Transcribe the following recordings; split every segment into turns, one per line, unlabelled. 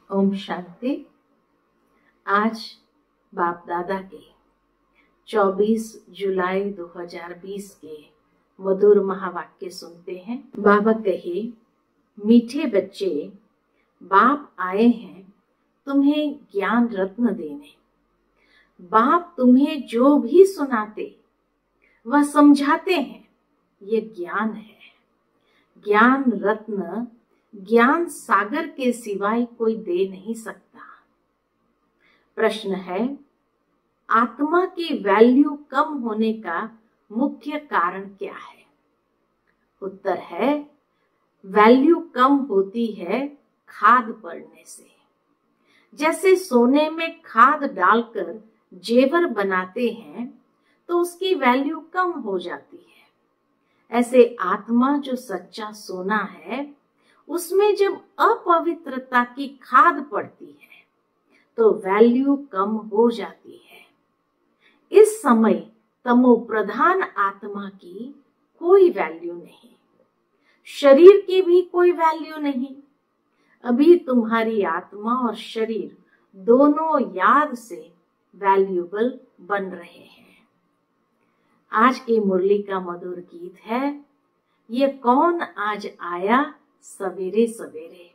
ओम शांति। आज बाप दादा के 24 जुलाई 2020 के मधुर महावाक्य सुनते हैं। बाबा कहे, मीठे बच्चे, बाप आए हैं तुम्हें ज्ञान रत्न देने। बाप तुम्हें जो भी सुनाते वह समझाते हैं, ये ज्ञान है। ज्ञान रत्न ज्ञान सागर के सिवाय कोई दे नहीं सकता। प्रश्न है, आत्मा की वैल्यू कम होने का मुख्य कारण क्या है? उत्तर है, वैल्यू कम होती है खाद पड़ने से। जैसे सोने में खाद डालकर जेवर बनाते हैं तो उसकी वैल्यू कम हो जाती है। ऐसे आत्मा जो सच्चा सोना है, उसमें जब अपवित्रता की खाद पड़ती है तो वैल्यू कम हो जाती है। इस समय तमो प्रधान आत्मा की कोई वैल्यू नहीं, शरीर की भी कोई वैल्यू नहीं। अभी तुम्हारी आत्मा और शरीर दोनों याद से वैल्यूबल बन रहे हैं। आज की मुरली का मधुर गीत है, ये कौन आज आया सवेरे सवेरे।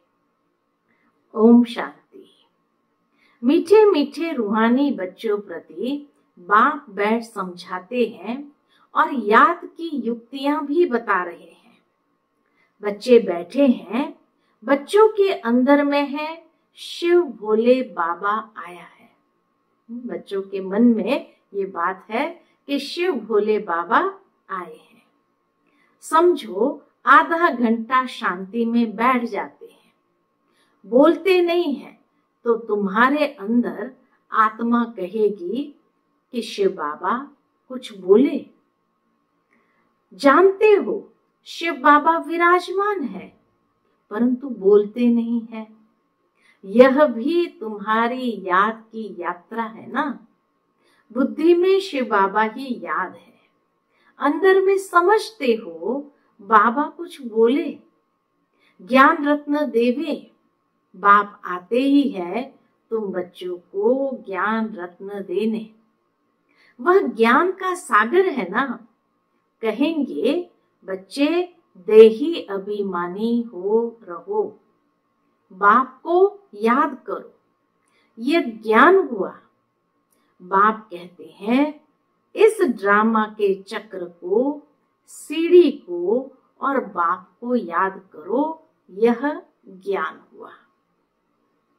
ओम शांति। मीठे मीठे रूहानी बच्चों प्रति बाप बैठ समझाते हैं और याद की युक्तियां भी बता रहे हैं। बच्चे बैठे हैं, बच्चों के अंदर में है शिव भोले बाबा आया है। बच्चों के मन में ये बात है कि शिव भोले बाबा आए हैं। समझो, आधा घंटा शांति में बैठ जाते हैं, बोलते नहीं हैं, तो तुम्हारे अंदर आत्मा कहेगी कि शिव बाबा कुछ बोले। जानते हो शिव बाबा विराजमान है, परंतु बोलते नहीं है। यह भी तुम्हारी याद की यात्रा है ना। बुद्धि में शिव बाबा ही याद है, अंदर में समझते हो बाबा कुछ बोले, ज्ञान रत्न देवे। बाप आते ही है तुम बच्चों को ज्ञान रत्न देने। वह ज्ञान का सागर है ना। कहेंगे, बच्चे देही अभिमानी हो रहो, बाप को याद करो, यह ज्ञान हुआ। बाप कहते हैं, इस ड्रामा के चक्र को, सीढ़ी को और बाप को याद करो, यह ज्ञान हुआ।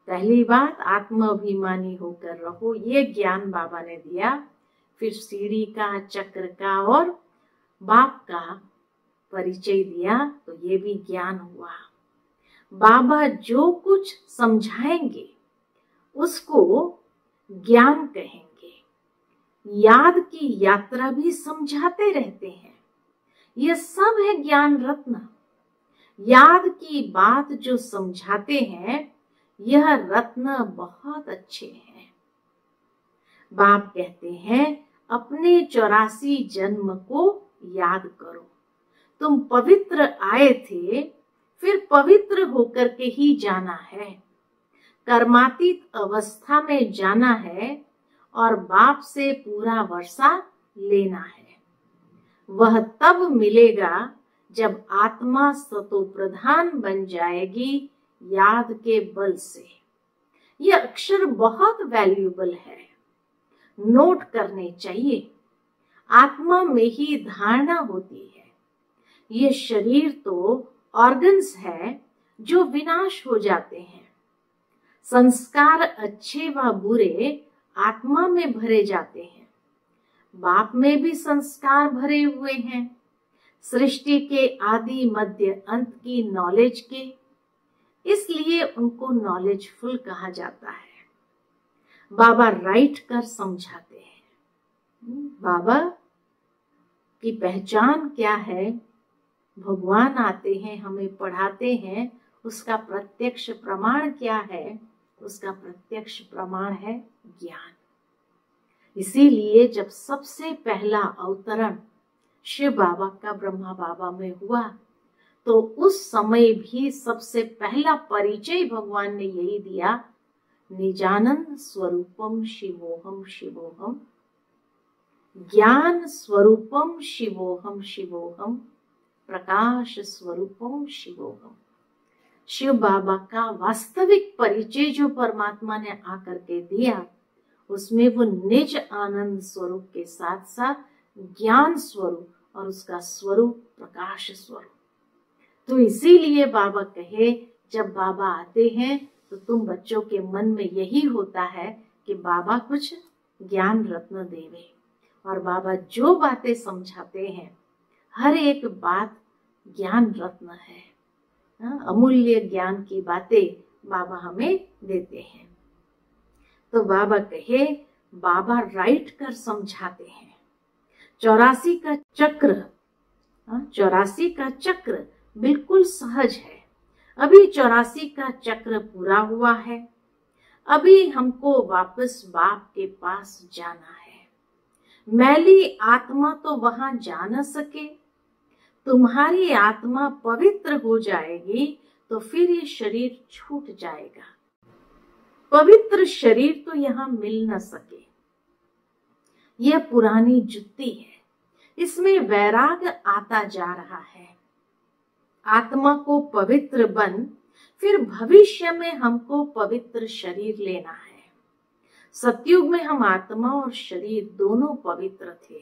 पहली बात, आत्म अभिमानी होकर रहो, ये ज्ञान बाबा ने दिया। फिर सीढ़ी का, चक्र का और बाप का परिचय दिया, तो ये भी ज्ञान हुआ। बाबा जो कुछ समझाएंगे उसको ज्ञान कहेंगे। याद की यात्रा भी समझाते रहते हैं, यह सब है ज्ञान रत्न। याद की बात जो समझाते हैं, यह रत्न बहुत अच्छे हैं। बाप कहते हैं, अपने 84 जन्म को याद करो। तुम पवित्र आए थे, फिर पवित्र होकर के ही जाना है। कर्मातीत अवस्था में जाना है और बाप से पूरा वर्षा लेना है। वह तब मिलेगा जब आत्मा सतो प्रधान बन जाएगी याद के बल से। यह अक्षर बहुत वैल्यूबल है, नोट करने चाहिए। आत्मा में ही धारणा होती है। ये शरीर तो ऑर्गन्स है जो विनाश हो जाते हैं। संस्कार अच्छे व बुरे आत्मा में भरे जाते हैं। बाप में भी संस्कार भरे हुए हैं, सृष्टि के आदि मध्य अंत की नॉलेज के, इसलिए उनको नॉलेजफुल कहा जाता है। बाबा राइट कर समझाते हैं। बाबा की पहचान क्या है? भगवान आते हैं, हमें पढ़ाते हैं, उसका प्रत्यक्ष प्रमाण क्या है? उसका प्रत्यक्ष प्रमाण है ज्ञान। इसीलिए जब सबसे पहला अवतरण शिव बाबा का ब्रह्मा बाबा में हुआ, तो उस समय भी सबसे पहला परिचय भगवान ने यही दिया, निजानंद स्वरूपम शिवोहम शिवोहम, ज्ञान स्वरूपम शिवोहम शिवोहम, प्रकाश स्वरूपम शिवोहम। शिव बाबा का वास्तविक परिचय जो परमात्मा ने आकर के दिया, उसमें वो निज आनंद स्वरूप के साथ साथ ज्ञान स्वरूप और उसका स्वरूप प्रकाश स्वरूप। तो इसीलिए बाबा कहे, जब बाबा आते हैं तो तुम बच्चों के मन में यही होता है कि बाबा कुछ ज्ञान रत्न देवे। और बाबा जो बातें समझाते हैं, हर एक बात ज्ञान रत्न है। अमूल्य ज्ञान की बातें बाबा हमें देते हैं। तो बाबा कहे, बाबा राइट कर समझाते हैं। 84 का चक्र, 84 का चक्र बिल्कुल सहज है। अभी 84 का चक्र पूरा हुआ है। अभी हमको वापस बाप के पास जाना है। मैली आत्मा तो वहां जा न सके। तुम्हारी आत्मा पवित्र हो जाएगी तो फिर ये शरीर छूट जाएगा। पवित्र शरीर तो यहाँ मिल न सके। यह पुरानी जुत्ती है, इसमें वैराग आता जा रहा है। आत्मा को पवित्र बन, फिर भविष्य में हमको पवित्र शरीर लेना है। सतयुग में हम आत्मा और शरीर दोनों पवित्र थे।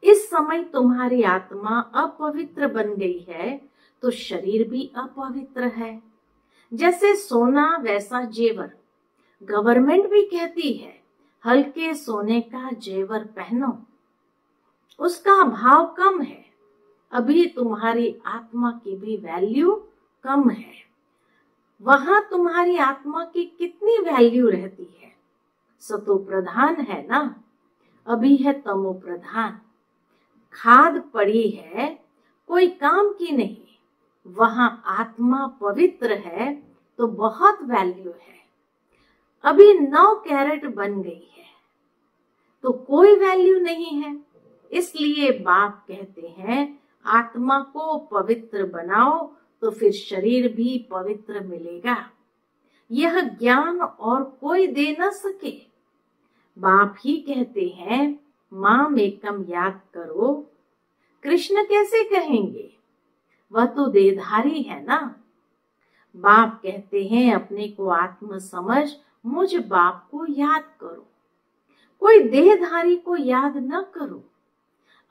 इस समय तुम्हारी आत्मा अपवित्र बन गई है तो शरीर भी अपवित्र है। जैसे सोना वैसा जेवर। गवर्नमेंट भी कहती है हल्के सोने का जेवर पहनो, उसका भाव कम है। अभी तुम्हारी आत्मा की भी वैल्यू कम है। वहां तुम्हारी आत्मा की कितनी वैल्यू रहती है? सतो प्रधान है ना, अभी है तमो प्रधान। खाद पड़ी है, कोई काम की नहीं। वहां आत्मा पवित्र है तो बहुत वैल्यू है। अभी 9 कैरेट बन गई है तो कोई वैल्यू नहीं है। इसलिए बाप कहते हैं आत्मा को पवित्र बनाओ तो फिर शरीर भी पवित्र मिलेगा। यह ज्ञान और कोई दे न सके। बाप ही कहते हैं माम एकम याद करो। कृष्ण कैसे कहेंगे, वह तो देहधारी है ना। बाप कहते हैं अपने को आत्म समझ मुझ बाप को याद करो। कोई देहधारी को याद न करो।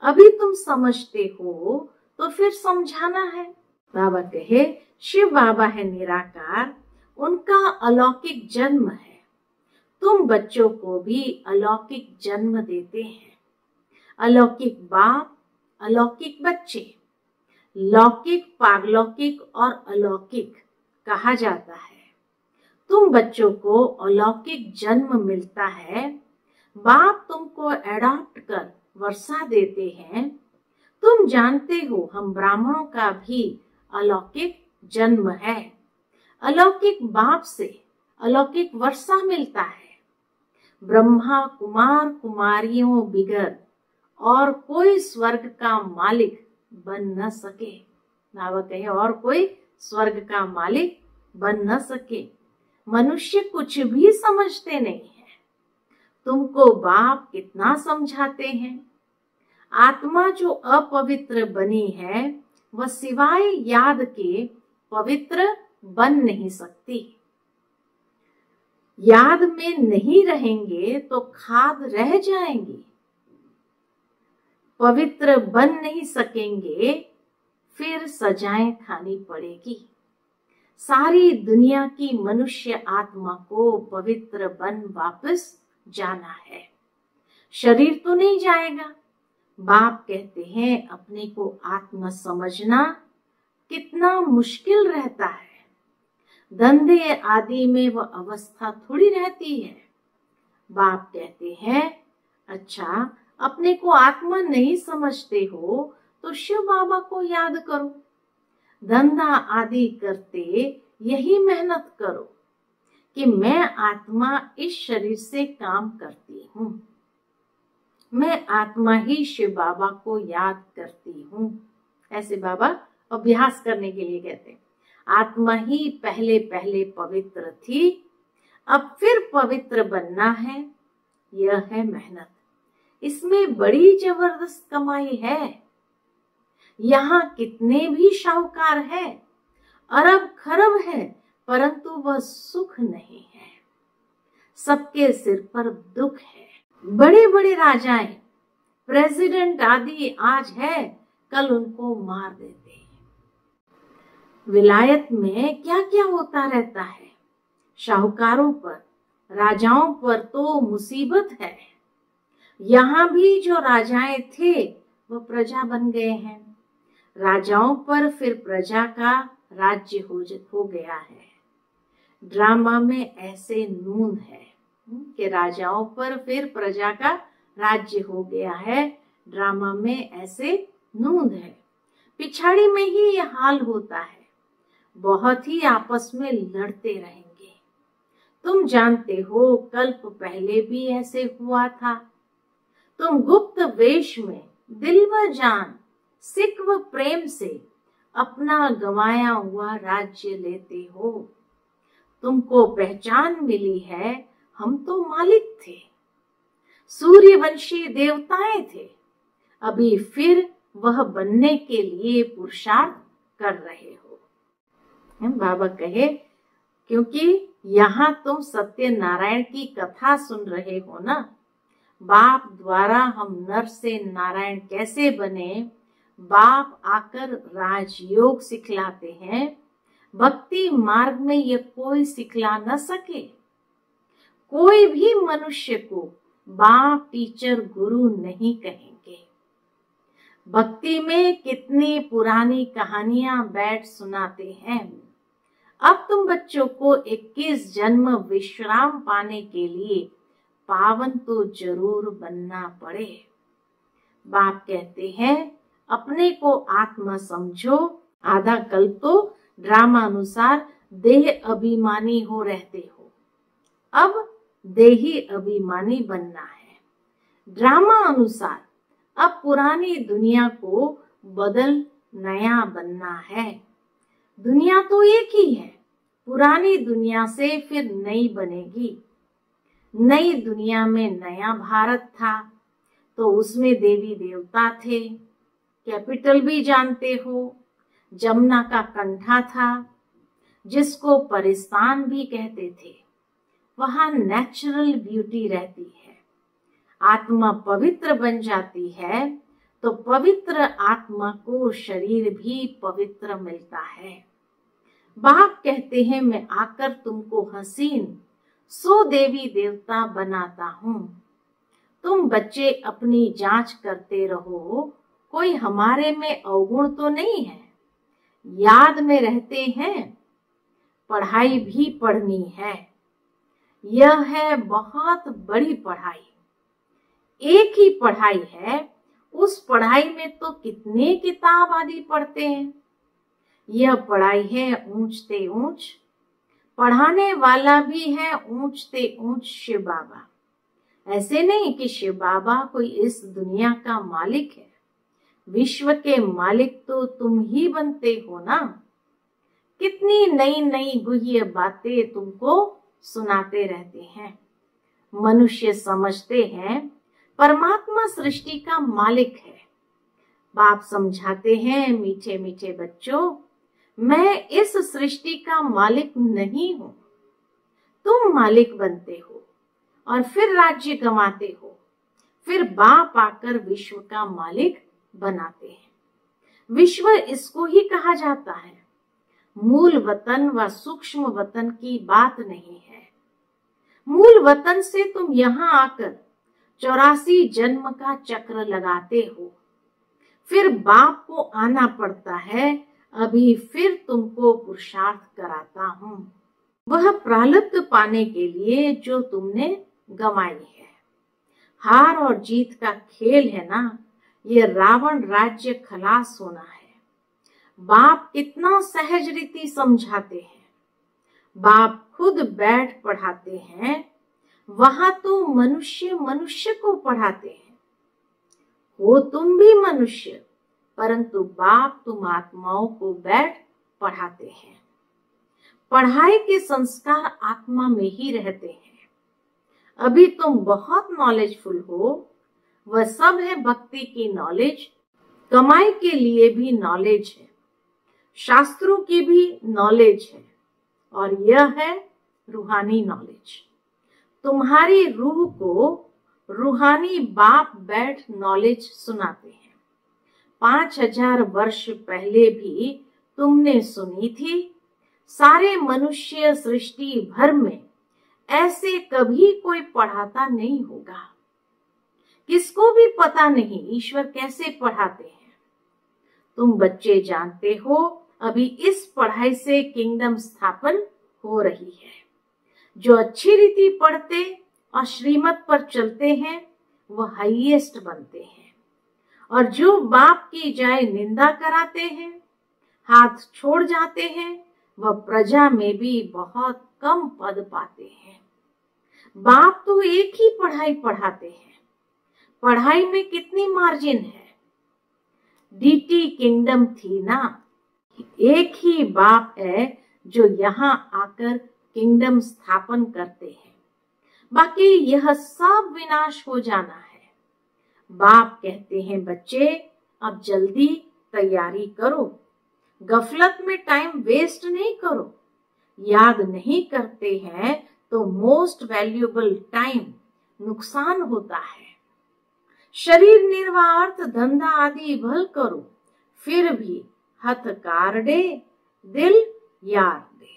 अभी तुम समझते हो तो फिर समझाना है। बाबा कहे शिव बाबा है निराकार, उनका अलौकिक जन्म है। तुम बच्चों को भी अलौकिक जन्म देते हैं। अलौकिक बाप, अलौकिक बच्चे। लौकिक, पारलौकिक और अलौकिक कहा जाता है। तुम बच्चों को अलौकिक जन्म मिलता है। बाप तुमको एडॉप्ट कर वर्षा देते हैं। तुम जानते हो हम ब्राह्मणों का भी अलौकिक जन्म है। अलौकिक बाप से अलौकिक वर्षा मिलता है। ब्रह्मा कुमार कुमारियों बिगर और कोई स्वर्ग का मालिक बन न सके। बाबा कहे और कोई स्वर्ग का मालिक बन न सके। मनुष्य कुछ भी समझते नहीं है। तुमको बाप कितना समझाते हैं। आत्मा जो अपवित्र बनी है वह सिवाय याद के पवित्र बन नहीं सकती। याद में नहीं रहेंगे तो खाद रह जाएंगी। पवित्र बन नहीं सकेंगे फिर सजाएं खानी पड़ेगी। सारी दुनिया की मनुष्य आत्मा को पवित्र बन वापस जाना है। शरीर तो नहीं जाएगा। बाप कहते हैं अपने को आत्मा समझना कितना मुश्किल रहता है। धंधे आदि में वह अवस्था थोड़ी रहती है। बाप कहते हैं अच्छा अपने को आत्मा नहीं समझते हो तो शिव बाबा को याद करो। धंधा आदि करते यही मेहनत करो कि मैं आत्मा इस शरीर से काम करती हूँ। मैं आत्मा ही शिव बाबा को याद करती हूँ। ऐसे बाबा अभ्यास करने के लिए कहते हैं। आत्मा ही पहले पहले पवित्र थी, अब फिर पवित्र बनना है। यह है मेहनत, इसमें बड़ी जबरदस्त कमाई है। यहाँ कितने भी शाहूकार है, अरब खरब है, परंतु वह सुख नहीं है। सबके सिर पर दुख है। बड़े बड़े राजाएं, प्रेसिडेंट आदि आज है, कल उनको मार देते हैं। विलायत में क्या क्या होता रहता है। शाहूकारों पर, राजाओं पर तो मुसीबत है। यहाँ भी जो राजाएं थे वो प्रजा बन गए हैं। राजाओं पर फिर प्रजा का राज्य हो गया है। ड्रामा में ऐसे नून है कि राजाओं पर फिर प्रजा का राज्य हो गया है। ड्रामा में ऐसे नून है। पिछाड़ी में ही यह हाल होता है। बहुत ही आपस में लड़ते रहेंगे। तुम जानते हो कल्प पहले भी ऐसे हुआ था। तुम गुप्त वेश में दिल व जान, सिक व प्रेम से अपना गंवाया हुआ राज्य लेते हो। तुमको पहचान मिली है, हम तो मालिक थे, सूर्यवंशी देवताएं थे। अभी फिर वह बनने के लिए पुरुषार्थ कर रहे हो। बाबा कहे, क्योंकि यहाँ तुम सत्यनारायण की कथा सुन रहे हो ना। बाप द्वारा हम नर से नारायण कैसे बने, बाप आकर राजयोग सिखलाते हैं। भक्ति मार्ग में ये कोई सिखला न सके। कोई भी मनुष्य को बाप टीचर गुरु नहीं कहेंगे। भक्ति में कितनी पुरानी कहानियां बैठ सुनाते हैं। अब तुम बच्चों को 21 जन्म विश्राम पाने के लिए पावन तो जरूर बनना पड़े। बाप कहते हैं, अपने को आत्मा समझो। आधा कल तो ड्रामा अनुसार देह अभिमानी हो रहते हो, अब देही अभिमानी बनना है। ड्रामा अनुसार अब पुरानी दुनिया को बदल नया बनना है। दुनिया तो एक ही है, पुरानी दुनिया से फिर नई बनेगी। नई दुनिया में नया भारत था, तो उसमें देवी देवता थे। कैपिटल भी जानते हो, जमुना का कंठा था, जिसको परिस्तान भी कहते थे। वहां नेचुरल ब्यूटी रहती है। आत्मा पवित्र बन जाती है तो पवित्र आत्मा को शरीर भी पवित्र मिलता है। बाप कहते हैं, मैं आकर तुमको हसीन सो देवी देवता बनाता हूँ। तुम बच्चे अपनी जांच करते रहो, कोई हमारे में अवगुण तो नहीं है। याद में रहते हैं, पढ़ाई भी पढ़नी है। यह है बहुत बड़ी पढ़ाई। एक ही पढ़ाई है, उस पढ़ाई में तो कितने किताब आदि पढ़ते हैं। यह पढ़ाई है ऊंचते ऊंच, पढ़ाने वाला भी है ऊंचते ऊंच शिव बाबा। ऐसे नहीं कि शिव बाबा कोई इस दुनिया का मालिक है। विश्व के मालिक तो तुम ही बनते हो ना। कितनी नई नई गुह्य बातें तुमको सुनाते रहते हैं। मनुष्य समझते हैं परमात्मा सृष्टि का मालिक है। बाप समझाते हैं, मीठे मीठे बच्चों, मैं इस सृष्टि का मालिक नहीं हूं। तुम मालिक बनते हो और फिर राज्य गंवाते हो। फिर बाप आकर विश्व का मालिक बनाते हैं। विश्व इसको ही कहा जाता है। मूल वतन व सूक्ष्म वतन की बात नहीं है। मूल वतन से तुम यहाँ आकर 84 जन्म का चक्र लगाते हो। फिर बाप को आना पड़ता है। अभी फिर तुमको पुरुषार्थ कराता हूँ, वह प्रारब्ध पाने के लिए जो तुमने गंवाई है। हार और जीत का खेल है ना, ये रावण राज्य खलास होना है। बाप कितना सहज रीति समझाते हैं। बाप खुद बैठ पढ़ाते हैं। वहां तो मनुष्य मनुष्य को पढ़ाते हैं। हो तुम भी मनुष्य, परंतु बाप तुम आत्माओं को बैठ पढ़ाते हैं। पढ़ाई के संस्कार आत्मा में ही रहते हैं। अभी तुम बहुत नॉलेजफुल हो, वह सब है भक्ति की नॉलेज। कमाई के लिए भी नॉलेज है, शास्त्रों की भी नॉलेज है, और यह है रूहानी नॉलेज। तुम्हारी रूह को रूहानी बाप बैठ नॉलेज सुनाते हैं। 5000 वर्ष पहले भी तुमने सुनी थी। सारे मनुष्य सृष्टि भर में ऐसे कभी कोई पढ़ाता नहीं होगा। किसको भी पता नहीं ईश्वर कैसे पढ़ाते हैं। तुम बच्चे जानते हो, अभी इस पढ़ाई से किंगडम स्थापन हो रही है। जो अच्छी रीति पढ़ते और श्रीमत पर चलते हैं वह हाईएस्ट बनते हैं, और जो बाप की जाय निंदा कराते हैं, हाथ छोड़ जाते हैं, वह प्रजा में भी बहुत कम पद पाते हैं। बाप तो एक ही पढ़ाई पढ़ाते हैं। पढ़ाई में कितनी मार्जिन है। डीटी किंगडम थी ना। एक ही बाप है जो यहाँ आकर किंगडम स्थापन करते हैं। बाकी यह सब विनाश हो जाना है। बाप कहते हैं बच्चे अब जल्दी तैयारी करो, गफलत में टाइम वेस्ट नहीं करो। याद नहीं करते हैं तो मोस्ट वैल्यूएबल टाइम नुकसान होता है। शरीर निर्वाह अर्थ धंधा आदि भल करो, फिर भी हथ कारडे दिल यार दे।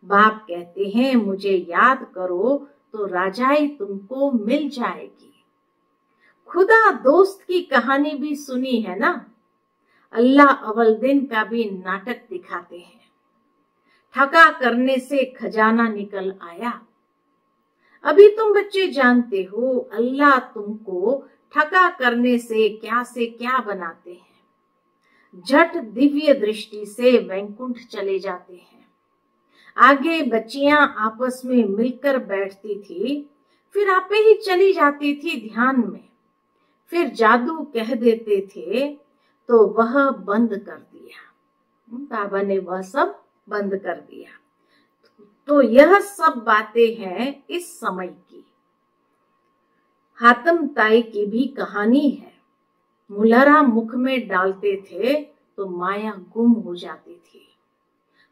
बाप कहते हैं मुझे याद करो तो राजाई तुमको मिल जाएगी। खुदा दोस्त की कहानी भी सुनी है ना। अल्लाह अव्वल दिन का भी नाटक दिखाते हैं। ठगा करने से खजाना निकल आया। अभी तुम बच्चे जानते हो अल्लाह तुमको ठगा करने से क्या बनाते हैं। झट दिव्य दृष्टि से वैकुंठ चले जाते हैं। आगे बच्चियां आपस में मिलकर बैठती थी, फिर आपे ही चली जाती थी ध्यान में। फिर जादू कह देते थे तो वह बंद कर दिया। बाबा ने वह सब बंद कर दिया। तो यह सब बातें हैं इस समय की। हातम ताई की भी कहानी है। मुलहरा मुख में डालते थे तो माया गुम हो जाती थी।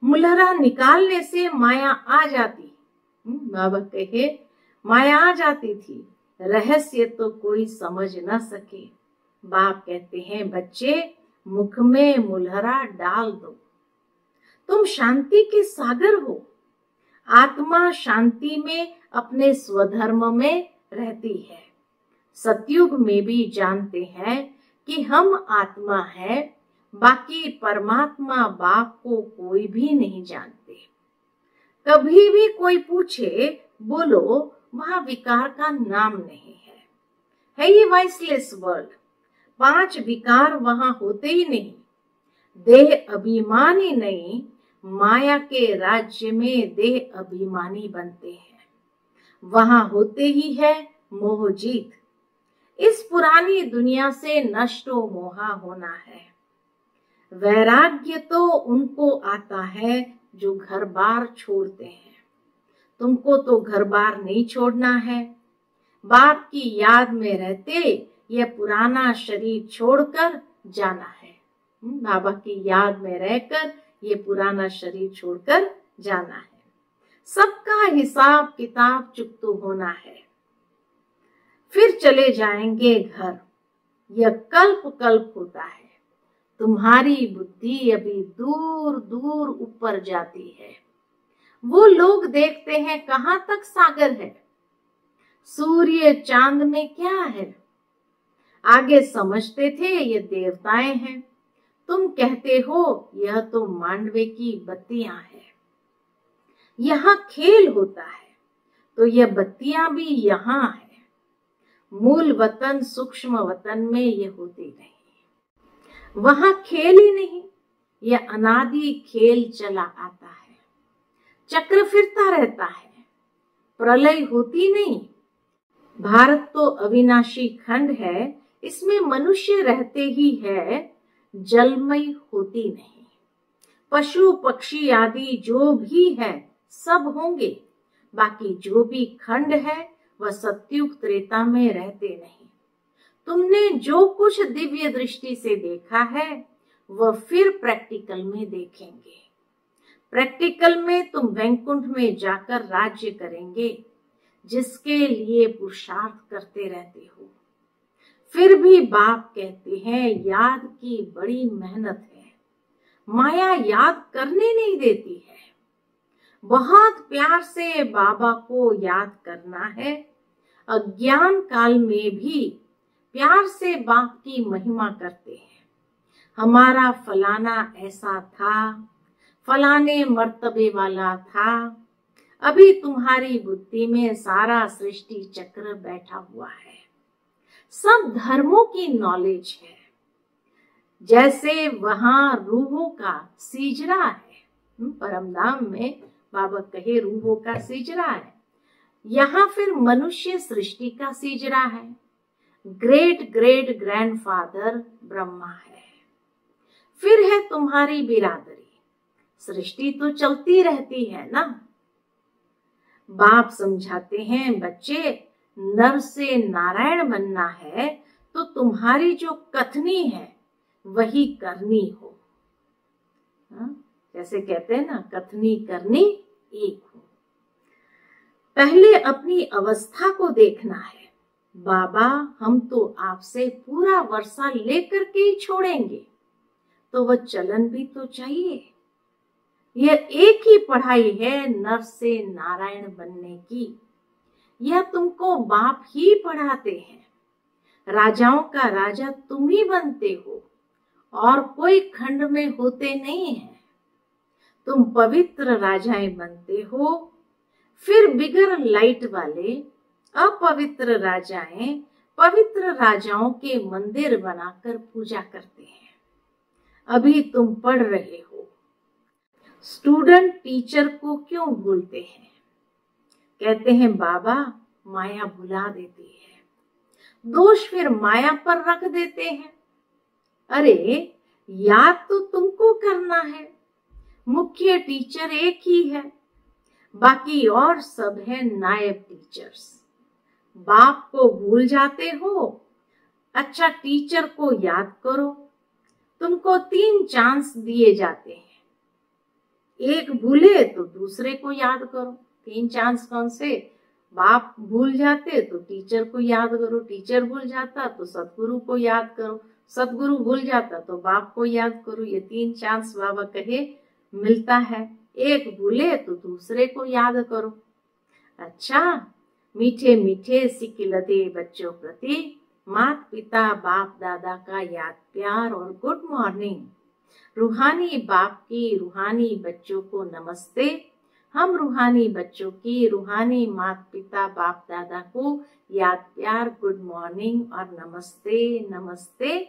मुलहरा निकालने से माया आ जाती। बाबा कहे माया आ जाती थी, रहस्य तो कोई समझ न सके। बाप कहते हैं बच्चे मुख में मुलहरा डाल दो। तुम शांति के सागर हो। आत्मा शांति में अपने स्वधर्म में रहती है। सतयुग में भी जानते हैं कि हम आत्मा है, बाकी परमात्मा बाप को कोई भी नहीं जानते। कभी भी कोई पूछे बोलो वहां विकार का नाम नहीं है ये वाइसलेस वर्ल्ड। 5 विकार वहां होते ही नहीं। देह अभिमानी नहीं, माया के राज्य में देह अभिमानी बनते हैं। वहां होते ही है मोह जीत। इस पुरानी दुनिया से नष्टो मोहा होना है। वैराग्य तो उनको आता है जो घर बार छोड़ते हैं। तुमको तो घर बार नहीं छोड़ना है। बाप की याद में रहते यह पुराना शरीर छोड़कर जाना है। बाबा की याद में रहकर ये पुराना शरीर छोड़कर जाना है। सबका हिसाब किताब चुकता होना है। फिर चले जाएंगे घर। यह कल्प कल्प होता है। तुम्हारी बुद्धि अभी दूर दूर ऊपर जाती है। वो लोग देखते हैं कहां तक सागर है, सूर्य चांद में क्या है। आगे समझते थे ये देवताएं हैं। तुम कहते हो यह तो मांडवे की बत्तियां हैं। यहाँ खेल होता है तो यह बत्तियां भी यहाँ है। मूल वतन सूक्ष्म वतन में ये होती नहीं। वहां खेल ही नहीं, यह अनादि खेल चला आता है। चक्र फिरता रहता है, प्रलय होती नहीं। भारत तो अविनाशी खंड है, इसमें मनुष्य रहते ही है, जलमयी होती नहीं। पशु पक्षी आदि जो भी है सब होंगे, बाकी जो भी खंड है वह सत्युग त्रेता में रहते नहीं। तुमने जो कुछ दिव्य दृष्टि से देखा है वह फिर प्रैक्टिकल में देखेंगे। प्रैक्टिकल में तुम वैकुंठ में जाकर राज्य करेंगे, जिसके लिए पुरुषार्थ करते रहते हो। फिर भी बाप कहते हैं याद की बड़ी मेहनत है, माया याद करने नहीं देती है। बहुत प्यार से बाबा को याद करना है। अज्ञान काल में भी प्यार से बाप की महिमा करते हैं। हमारा फलाना ऐसा था, फलाने मर्तबे वाला था। अभी तुम्हारी बुद्धि में सारा सृष्टि चक्र बैठा हुआ है। सब धर्मों की नॉलेज है। जैसे वहां रूहों का सीजरा है, परमधाम में बाबा कहे रूहों का सीजरा है, यहाँ फिर मनुष्य सृष्टि का सीजरा है। ग्रेट ग्रेट ग्रैंडफादर ब्रह्मा है। फिर है तुम्हारी बिरादरी। सृष्टि तो चलती रहती है ना। बाप समझाते हैं बच्चे, नर से नारायण बनना है तो तुम्हारी जो कथनी है वही करनी हो। जैसे कहते हैं ना, कथनी करनी एक हो। पहले अपनी अवस्था को देखना है। बाबा हम तो आपसे पूरा वर्षा लेकर के ही छोड़ेंगे, तो वह चलन भी तो चाहिए। यह एक ही पढ़ाई है नर से नारायण बनने की। यह तुमको बाप ही पढ़ाते हैं। राजाओं का राजा तुम ही बनते हो और कोई खंड में होते नहीं है। तुम पवित्र राजाएं बनते हो। फिर बिगर लाइट वाले अपवित्र राजाएं पवित्र राजाओं के मंदिर बनाकर पूजा करते हैं। अभी तुम पढ़ रहे हो। स्टूडेंट टीचर को क्यों भूलते हैं? कहते हैं बाबा माया भुला देती है। दोष फिर माया पर रख देते हैं। अरे याद तो तुमको करना है। मुख्य टीचर एक ही है, बाकी और सब है नायब टीचर्स। बाप को भूल जाते हो। अच्छा टीचर को याद करो। तुमको 3 चांस दिए जाते हैं। एक भूले तो दूसरे को याद करो। 3 चांस कौन से? बाप भूल जाते तो टीचर को याद करो, टीचर भूल जाता तो सतगुरु को याद करो, सतगुरु भूल जाता तो बाप को याद करो। ये 3 चांस बाबा कहे मिलता है। एक भूले तो दूसरे को याद करो। अच्छा, मीठे मीठे सिकिलते बच्चों प्रति माता पिता बाप दादा का याद प्यार और गुड मॉर्निंग। रूहानी बाप की रूहानी बच्चों को नमस्ते। हम रूहानी बच्चों की रूहानी माता पिता बाप दादा को याद प्यार गुड मॉर्निंग और नमस्ते नमस्ते।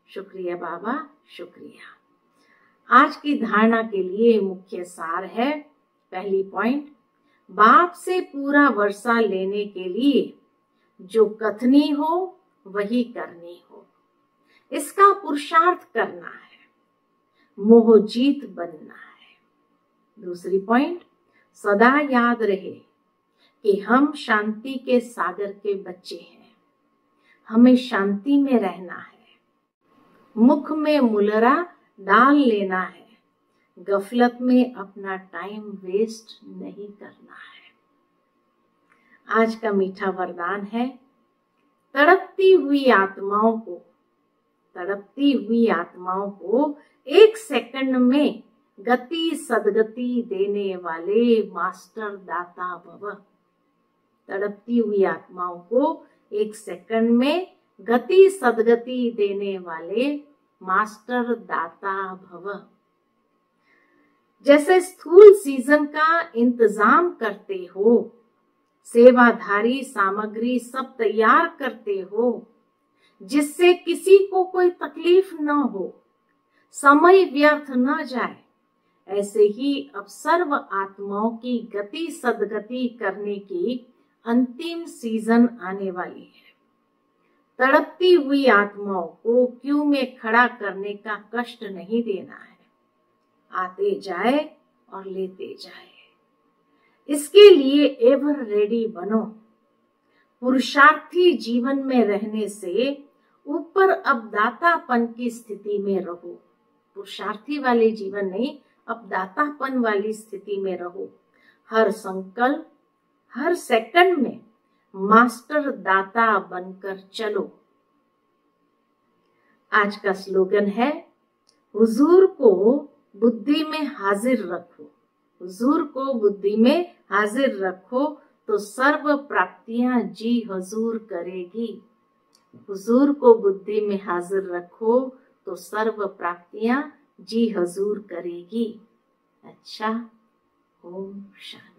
शुक्रिया बाबा, शुक्रिया। आज की धारणा के लिए मुख्य सार है। पहली पॉइंट, बाप से पूरा वर्षा लेने के लिए जो कथनी हो वही करनी हो। इसका पुरुषार्थ करना है, मोहजीत बनना है। दूसरी पॉइंट, सदा याद रहे कि हम शांति के सागर के बच्चे हैं। हमें शांति में रहना है। मुख में मुलरा डाल लेना है। गफलत में अपना टाइम वेस्ट नहीं करना है। आज का मीठा वरदान है, तड़पती हुई आत्माओं को 1 सेकंड में गति सदगति देने वाले मास्टर दाता भव। तड़पती हुई आत्माओं को 1 सेकंड में गति सदगति देने वाले मास्टर दाता भव। जैसे स्थूल सीजन का इंतजाम करते हो, सेवाधारी सामग्री सब तैयार करते हो, जिससे किसी को कोई तकलीफ न हो, समय व्यर्थ न जाए, ऐसे ही अब सर्व आत्माओं की गति सदगति करने की अंतिम सीजन आने वाली है। तड़पती हुई आत्माओं को क्यों में खड़ा करने का कष्ट नहीं देना है। आते जाए और लेते जाए, इसके लिए एवर रेडी बनो। पुरुषार्थी जीवन में रहने से ऊपर अब दातापन की स्थिति में रहो। पुरुषार्थी वाले जीवन नहीं, अब दातापन वाली स्थिति में रहो। हर संकल्प, हर सेकंड में मास्टर दाता बनकर चलो। आज का स्लोगन है, हुजूर को बुद्धि में हाजिर रखो। हुजूर को बुद्धि में हाजिर रखो तो सर्व प्राप्तियां जी हुजूर करेगी। हुजूर को बुद्धि में हाजिर रखो तो सर्व प्राप्तियां जी हुजूर करेगी। अच्छा, ओम शांति।